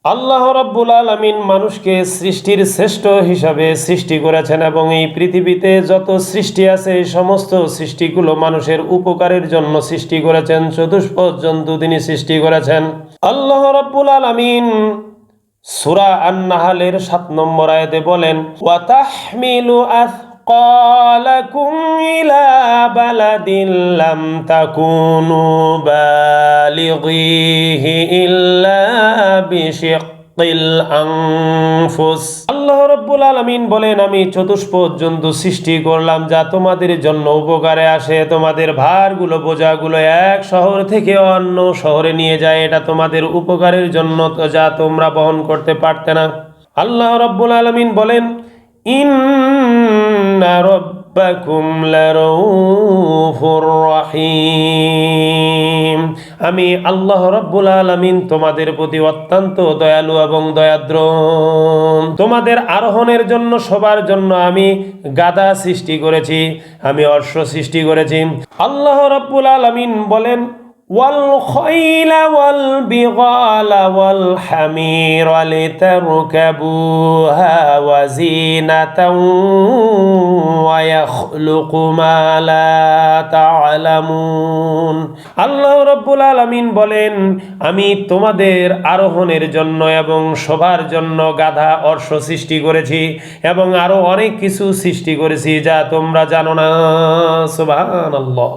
আল্লাহ রাব্বুল আলামিন মানুষকে সৃষ্টির শ্রেষ্ঠ হিসাবে সৃষ্টি করেছেন এবং এই পৃথিবীতে যত সৃষ্টি আছে এই সমস্ত সৃষ্টিগুলো মানুষের উপকারের জন্য সৃষ্টি করেছেন। চতুষ্পদ জন্তু তিনি সৃষ্টি করেছেন। আল্লাহ রাব্বুল আলামিন সূরা আন-নাহলের ৭ নম্বর আয়াতে বলেন, ওয়া তাহমিলু আথকালাকুম ইলা বালাদিন লাম তাকুনু বালিগিহি ইল্লা বিশিক্কিল আনফুস। আল্লাহ রাব্বুল আলামিন বলেন, আমি চতুষ্পদ জন্তু সৃষ্টি করলাম যা তোমাদের জন্য উপকারে আসে। তোমাদের ভারগুলো, বোঝাগুলো এক শহর থেকে অন্য শহরে নিয়ে যায়, এটা তোমাদের উপকারের জন্য, তো যা তোমরা বহন করতে পারতে না। আল্লাহ রাব্বুল আলামিন বলেন, ইন্না রাব্বাকুম লারাউফুর রহিম। আমি আল্লাহ রাব্বুল আলামিন তোমাদের প্রতি অত্যন্ত দয়ালু এবং দয়াদ্র। তোমাদের আরোহণের জন্য, সবার জন্য আমি গাধা সৃষ্টি করেছি, আমি অশ্ব সৃষ্টি করেছি। আল্লাহ রাব্বুল আলামিন বলেন, ওয়াল খাইলা ওয়াল বিগালা ওয়াল হামিরা লিতারকাবুহা ওয়া যিনাতাও ওয়া ইয়াখলুকু মা লা তা'লামুন। আল্লাহ রাব্বুল আলামিন বলেন, আমি তোমাদের আরোহণের জন্য এবং সবার জন্য গাধা, অশ্ব সৃষ্টি করেছি এবং আরো অনেক কিছু সৃষ্টি করেছি যা তোমরা জানো না। সুবহানাল্লাহ।